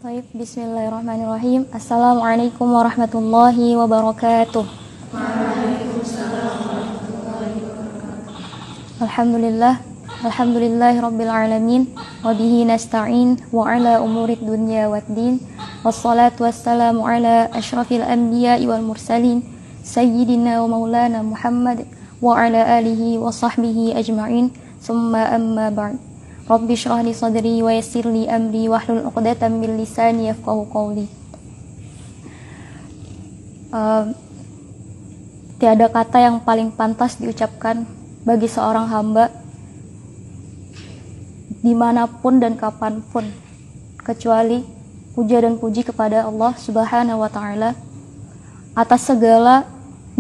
Baik, bismillahirrahmanirrahim. Assalamualaikum warahmatullahi wabarakatuh. Alhamdulillah, alhamdulillahi rabbil alamin, wa bihi nasta'in wa ala umurid dunya waddin. Wassalatu wassalamu ala asyrafil anbiya'i wal mursalin, sayyidina wa maulana Muhammad wa ala alihi wa sahbihi ajma'in. Summa amma ba'd. Rabbi shrah li sadri wa yassir li amri wahlul 'uqdatam min lisani yafqahu qawli. Tiada kata yang paling pantas diucapkan bagi seorang hamba dimanapun dan kapanpun kecuali puja dan puji kepada Allah Subhanahu wa ta'ala atas segala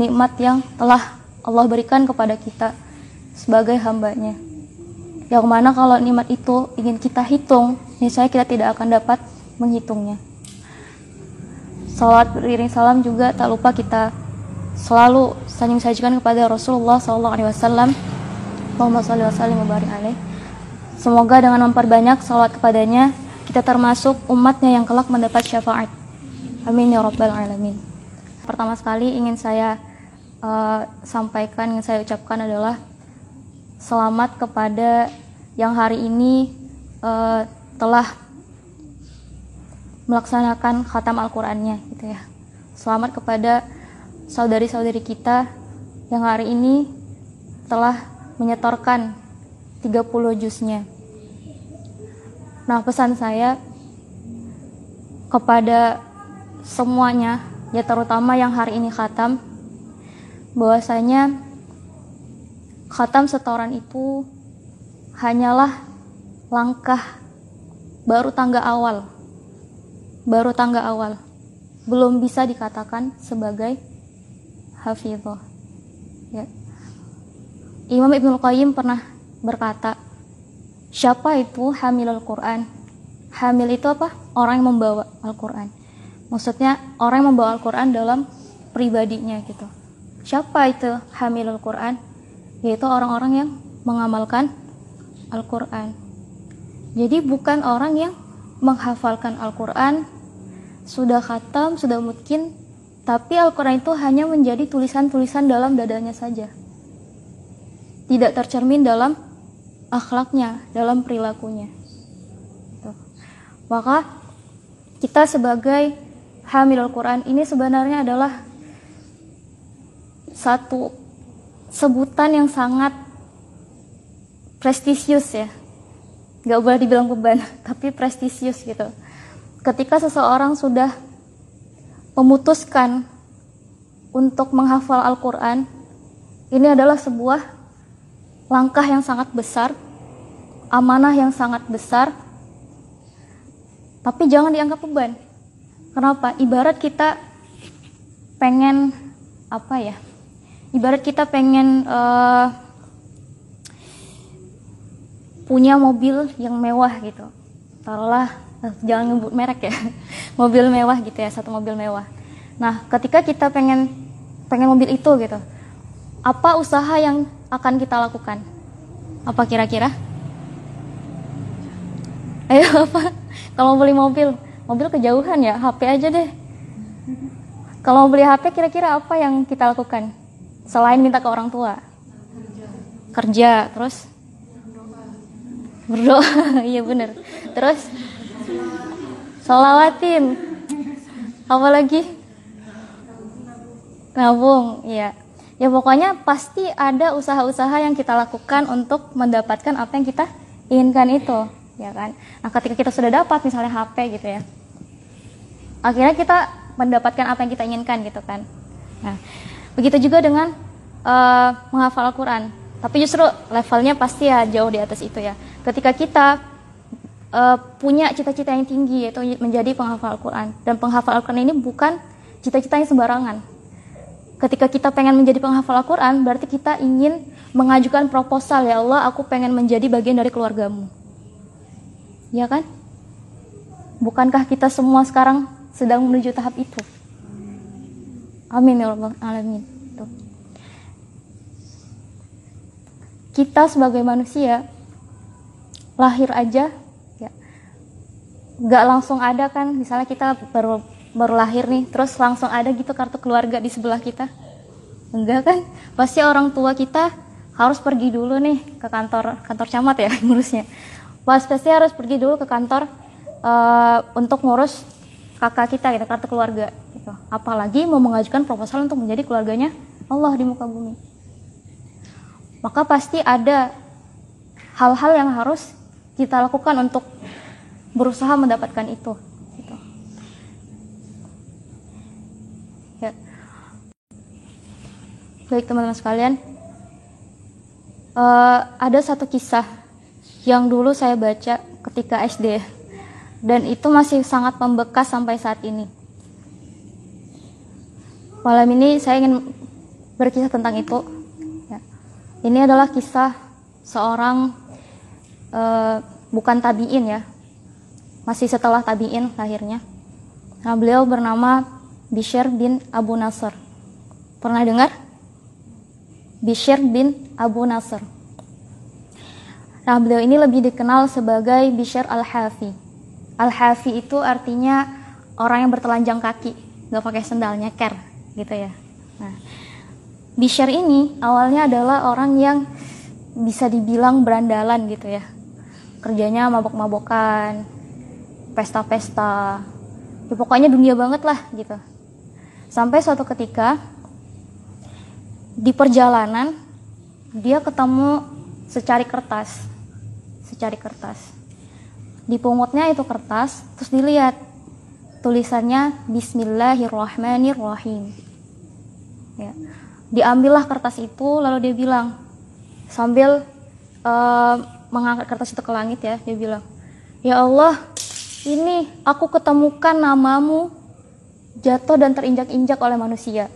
nikmat yang telah Allah berikan kepada kita sebagai hambanya, yang mana kalau nikmat itu ingin kita hitung, niscaya kita tidak akan dapat menghitungnya. Salawat beriring salam juga tak lupa kita selalu sanjung-sanjungkan kepada Rasulullah SAW. Allahumma sholli wa sallim wa barik alaih. Semoga dengan memperbanyak salawat kepadanya, kita termasuk umatnya yang kelak mendapat syafaat. Amin ya rabbal alamin. Pertama sekali ingin saya sampaikan, ingin saya ucapkan adalah selamat kepada yang hari ini telah melaksanakan khatam Al-Qur'annya gitu ya. Selamat kepada saudari-saudari kita yang hari ini telah menyetorkan 30 juznya. Nah, pesan saya kepada semuanya, ya terutama yang hari ini khatam, bahwasanya khatam setoran itu hanyalah langkah baru tangga awal. Belum bisa dikatakan sebagai hafizah. Ya. Imam Ibnul Qayyim pernah berkata, siapa itu hamilul Quran? Hamil itu apa? Orang yang membawa Al-Quran. Maksudnya orang yang membawa Al-Quran dalam pribadinya gitu. Siapa itu hamilul Quran? Yaitu orang-orang yang mengamalkan Al-Quran. Jadi bukan orang yang menghafalkan Al-Quran, sudah khatam, sudah mungkin, tapi Al-Quran itu hanya menjadi tulisan-tulisan dalam dadanya saja. Tidak tercermin dalam akhlaknya, dalam perilakunya. Maka kita sebagai hamilul Quran ini sebenarnya adalah satu sebutan yang sangat prestisius ya. Gak boleh dibilang beban, tapi prestisius gitu. Ketika seseorang sudah memutuskan untuk menghafal Al-Quran, ini adalah sebuah langkah yang sangat besar, amanah yang sangat besar, tapi jangan dianggap beban. Kenapa? Ibarat kita pengen punya mobil yang mewah gitu. Taruhlah, jangan nyebut merek ya. Mobil mewah gitu ya, satu mobil mewah. Nah, ketika kita pengen mobil itu gitu, apa usaha yang akan kita lakukan? Apa kira-kira? Ayo apa? Kalau beli mobil kejauhan ya, HP aja deh. Kalau beli HP kira-kira apa yang kita lakukan? Selain minta ke orang tua? Kerja, terus? Berdoa, iya bener. Terus? Sholawatin. Apa lagi? Nabung, iya. Ya pokoknya pasti ada usaha-usaha yang kita lakukan untuk mendapatkan apa yang kita inginkan itu, ya kan? Nah, ketika kita sudah dapat misalnya HP gitu ya, akhirnya kita mendapatkan apa yang kita inginkan gitu kan. Nah, begitu juga dengan menghafal Al-Quran. Tapi justru levelnya pasti ya jauh di atas itu ya. Ketika kita punya cita-cita yang tinggi, yaitu menjadi penghafal Al-Quran. Dan penghafal Al-Quran ini bukan cita-cita yang sembarangan. Ketika kita pengen menjadi penghafal Al-Quran, berarti kita ingin mengajukan proposal, ya Allah, aku pengen menjadi bagian dari keluargamu. Ya kan? Bukankah kita semua sekarang sedang menuju tahap itu? Amin ya rabbal alamin. Kita sebagai manusia lahir aja ya, nggak langsung ada kan, misalnya kita baru lahir nih, terus langsung ada gitu kartu keluarga di sebelah kita. Enggak kan, pasti orang tua kita harus pergi dulu nih ke kantor camat ya ngurusnya. Pasti harus pergi dulu ke kantor untuk ngurus kakak kita gitu, kartu keluarga gitu. Apalagi mau mengajukan proposal untuk menjadi keluarganya Allah di muka bumi. Maka pasti ada hal-hal yang harus kita lakukan untuk berusaha mendapatkan itu gitu. Ya. Baik teman-teman sekalian, ada satu kisah yang dulu saya baca ketika SD dan itu masih sangat membekas sampai saat ini. Malam ini saya ingin berkisah tentang itu. Ya. Ini adalah kisah seorang bukan tabi'in ya, masih setelah tabi'in lahirnya. Nah, beliau bernama Bishr bin Abu Nasr. Pernah dengar? Bishr bin Abu Nasr. Nah, beliau ini lebih dikenal sebagai Bishr al-Hafi. Al-Hafi itu artinya orang yang bertelanjang kaki, nggak pakai sendal, nyeker gitu ya. Nah, Bishr ini awalnya adalah orang yang bisa dibilang berandalan gitu ya. Kerjanya mabok-mabokan, pesta-pesta, ya pokoknya dunia banget lah gitu. Sampai suatu ketika di perjalanan dia ketemu secari kertas. Dipungutnya itu kertas, terus dilihat tulisannya Bismillahirrahmanirrahim. Ya. Diambillah kertas itu, lalu dia bilang sambil mengangkat kertas itu ke langit ya, dia bilang, "Ya Allah, ini aku ketemukan namamu jatuh dan terinjak-injak oleh manusia."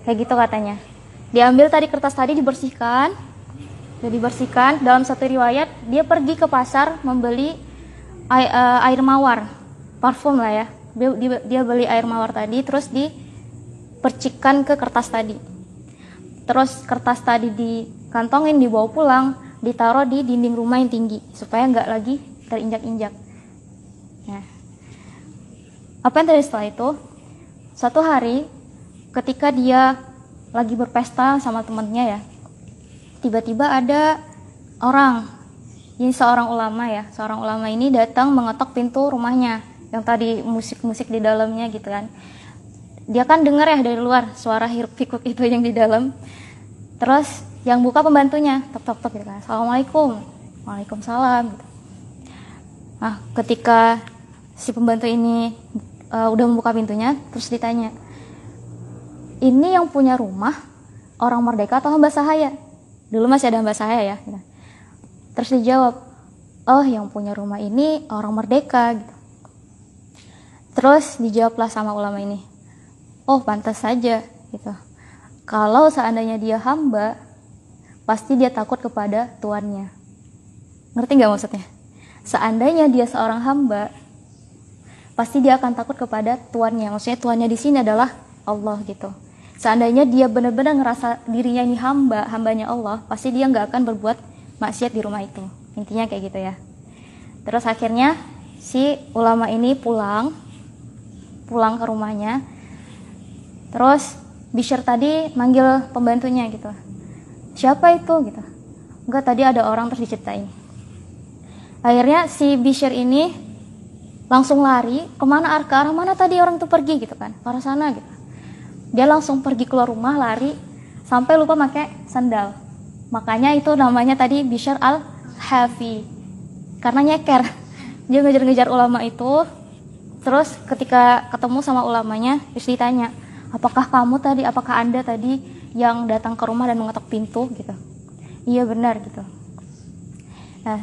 Kayak gitu katanya. Diambil tadi kertas tadi, dibersihkan. Dalam satu riwayat dia pergi ke pasar membeli air mawar, parfum lah ya. Dia beli air mawar tadi, terus dipercikkan ke kertas tadi. Terus kertas tadi dikantongin, dibawa pulang, ditaruh di dinding rumah yang tinggi supaya nggak lagi terinjak-injak. Nah, apa yang terjadi setelah itu? Suatu hari ketika dia lagi berpesta sama temannya ya, tiba-tiba ada orang, ini seorang ulama ini datang mengetok pintu rumahnya yang tadi musik-musik di dalamnya gitu kan. Dia kan dengar ya dari luar suara hiruk pikuk itu yang di dalam. Terus yang buka pembantunya, tok gitu kan. Assalamualaikum. Waalaikumsalam gitu. Nah, ketika si pembantu ini udah membuka pintunya, terus ditanya, "Ini yang punya rumah orang merdeka atau hamba sahaya?" Dulu masih ada hamba sahaya ya. Terus dijawab, "Oh, yang punya rumah ini orang merdeka." Gitu. Terus dijawablah sama ulama ini, "Oh, pantas saja." Gitu. Kalau seandainya dia hamba, pasti dia takut kepada tuannya. Ngerti nggak maksudnya? Seandainya dia seorang hamba, pasti dia akan takut kepada tuannya. Maksudnya tuannya di sini adalah Allah gitu. Seandainya dia benar-benar ngerasa dirinya ini hambanya Allah, pasti dia nggak akan berbuat maksiat di rumah itu. Intinya kayak gitu ya. Terus akhirnya si ulama ini pulang ke rumahnya. Terus Bishr tadi manggil pembantunya gitu. "Siapa itu?" gitu. "Enggak, tadi ada orang," terus diceritain. Akhirnya si Bishr ini langsung lari ke arah mana tadi orang itu pergi gitu kan, ke arah sana gitu. Dia langsung pergi keluar rumah, lari sampai lupa pakai sandal. Makanya itu namanya tadi Bishr al-Hafi, karena nyeker. Dia ngejar-ngejar ulama itu. Terus ketika ketemu sama ulamanya, terus ditanya, apakah Anda tadi yang datang ke rumah dan mengetok pintu gitu? "Iya benar" gitu. Nah,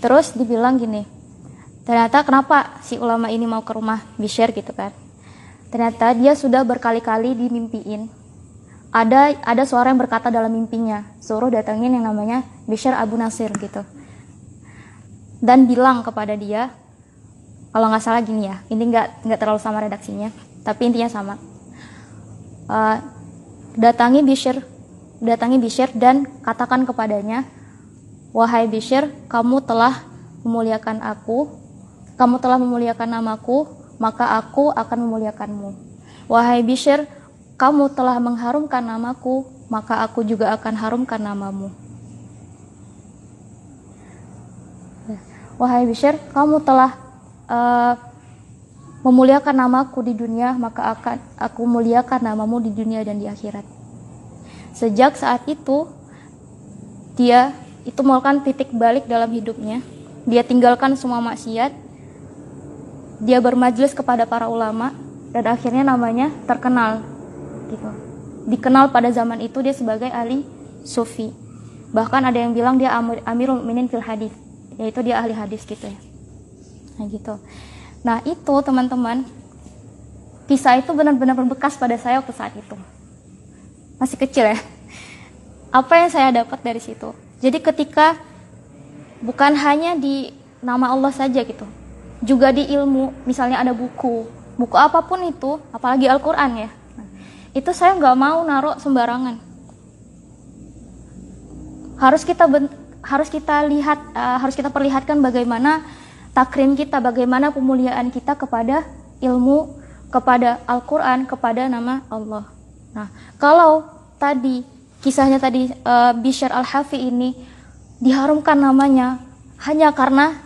terus dibilang gini, ternyata kenapa si ulama ini mau ke rumah Bishr gitu kan? Ternyata dia sudah berkali-kali dimimpiin. Ada suara yang berkata dalam mimpinya, suruh datengin yang namanya Bishr Abu Nasr gitu. Dan bilang kepada dia, kalau nggak salah gini ya, ini nggak terlalu sama redaksinya, tapi intinya sama. Datangi Bishr dan katakan kepadanya, "Wahai Bishr, kamu telah memuliakan aku kamu telah memuliakan namaku, maka aku akan memuliakanmu. Wahai Bishr, kamu telah mengharumkan namaku, maka aku juga akan harumkan namamu. Wahai Bishr, kamu telah memuliakan namaku di dunia, maka akan aku muliakan namamu di dunia dan di akhirat. Sejak saat itu, dia itu merupakan titik balik dalam hidupnya. Dia tinggalkan semua maksiat, dia bermajlis kepada para ulama, dan akhirnya namanya terkenal gitu. Dikenal pada zaman itu dia sebagai ahli sufi. Bahkan ada yang bilang dia Amirul Mukminin fil hadis, yaitu dia ahli hadis gitu ya. Nah gitu. Nah itu teman-teman, kisah itu benar-benar berbekas pada saya waktu saat itu. Masih kecil ya. Apa yang saya dapat dari situ? Jadi ketika bukan hanya di nama Allah saja gitu, juga di ilmu, misalnya ada buku apapun itu, apalagi Al-Quran ya, itu saya nggak mau naruh sembarangan. Harus kita perlihatkan bagaimana takrim kita, bagaimana pemuliaan kita kepada ilmu, kepada Al-Quran, kepada nama Allah. Nah, kalau tadi kisahnya tadi Bishr Al-Hafi ini diharumkan namanya hanya karena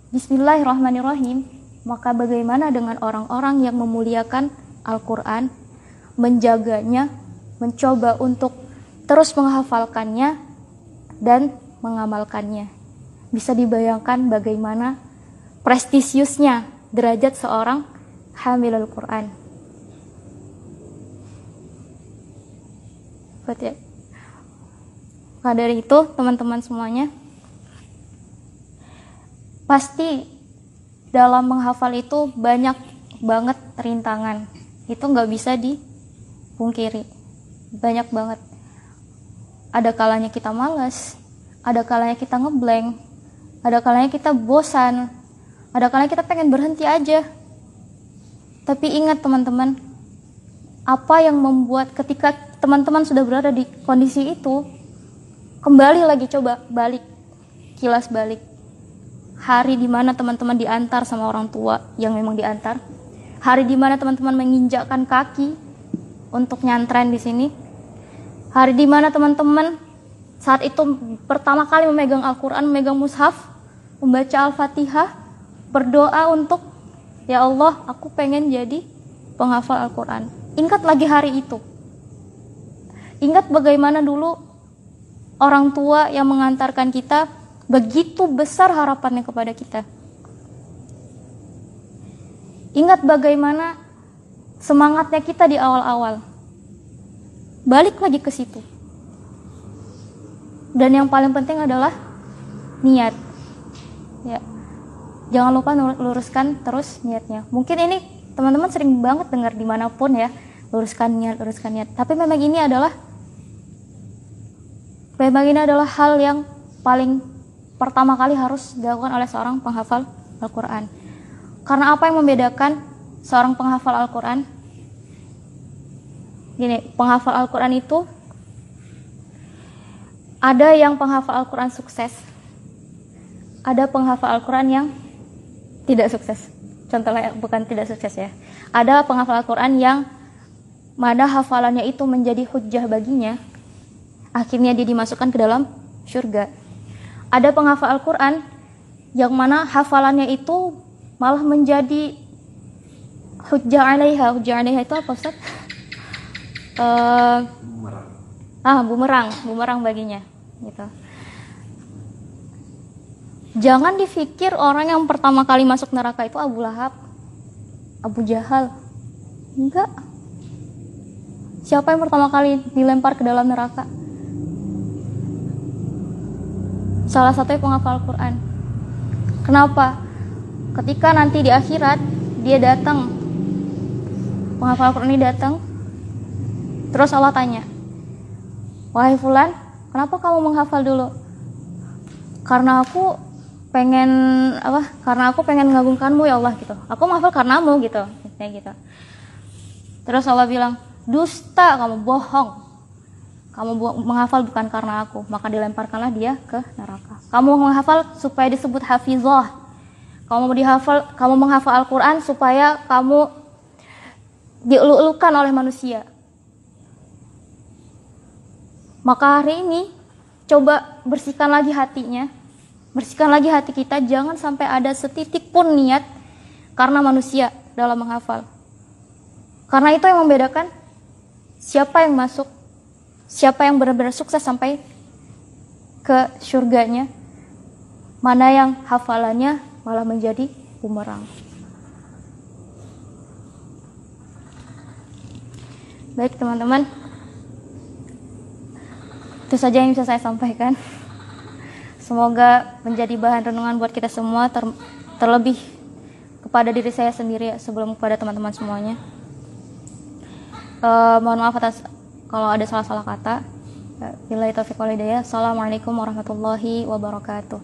Bismillahirrahmanirrahim, maka bagaimana dengan orang-orang yang memuliakan Al-Quran, menjaganya, mencoba untuk terus menghafalkannya dan mengamalkannya. Bisa dibayangkan bagaimana prestisiusnya derajat seorang hamilul Quran. Ya. Nah dari itu teman-teman semuanya, pasti dalam menghafal itu banyak banget rintangan. Itu nggak bisa dipungkiri. Banyak banget. Ada kalanya kita malas, ada kalanya kita ngeblank, ada kalanya kita bosan, ada kalanya kita pengen berhenti aja. Tapi ingat teman-teman, apa yang membuat ketika teman-teman sudah berada di kondisi itu, kembali lagi, coba balik, kilas balik. Hari dimana teman-teman diantar sama orang tua yang memang diantar, hari dimana teman-teman menginjakkan kaki untuk nyantren di sini, hari dimana teman-teman saat itu pertama kali memegang Al-Quran, memegang mushaf, membaca Al-Fatihah, berdoa untuk, ya Allah, aku pengen jadi penghafal Al-Quran. Ingat lagi hari itu. Ingat bagaimana dulu orang tua yang mengantarkan kita, begitu besar harapannya kepada kita. Ingat bagaimana semangatnya kita di awal-awal. Balik lagi ke situ. Dan yang paling penting adalah niat. Ya. Jangan lupa luruskan terus niatnya. Mungkin ini teman-teman sering banget dengar dimanapun ya, luruskan niat. Tapi memang ini adalah hal yang paling pertama kali harus dilakukan oleh seorang penghafal Al-Quran. Karena apa yang membedakan seorang penghafal Al-Quran? Gini, penghafal Al-Quran itu ada yang penghafal Al-Quran sukses, ada penghafal Al-Quran yang tidak sukses. Contohnya bukan tidak sukses ya. Ada penghafal Al-Quran yang mana hafalannya itu menjadi hujjah baginya, akhirnya dia dimasukkan ke dalam surga. Ada penghafal Al-Quran yang mana hafalannya itu malah menjadi hujjah alaiha. Hujjah alaiha itu apa Ustaz? Bumerang baginya gitu. Jangan dipikir orang yang pertama kali masuk neraka itu Abu Lahab, Abu Jahal. Enggak. Siapa yang pertama kali dilempar ke dalam neraka? Salah satunya penghafal Al-Quran. Kenapa? Ketika nanti di akhirat dia datang, penghafal Al-Quran ini datang, terus Allah tanya, wahai fulan, kenapa kamu menghafal dulu? Karena aku pengen mengagungkanmu ya Allah gitu. Aku menghafal karenamu gitu, kayak gitu. Terus Allah bilang, dusta, kamu bohong. Kamu menghafal bukan karena aku, maka dilemparkanlah dia ke neraka. Kamu menghafal supaya disebut hafizah. Kamu menghafal Al-Quran supaya kamu dieluk-elukan oleh manusia. Maka hari ini coba bersihkan lagi hatinya, bersihkan lagi hati kita, jangan sampai ada setitik pun niat karena manusia dalam menghafal. Karena itu yang membedakan siapa yang masuk, siapa yang benar-benar sukses sampai ke surganya, mana yang hafalannya malah menjadi bumerang. Baik teman-teman, itu saja yang bisa saya sampaikan. Semoga menjadi bahan renungan buat kita semua, terlebih kepada diri saya sendiri sebelum kepada teman-teman semuanya. Mohon maaf atas kalau ada salah-salah kata. Billahi taufiq wal hidayah. Assalamualaikum warahmatullahi wabarakatuh.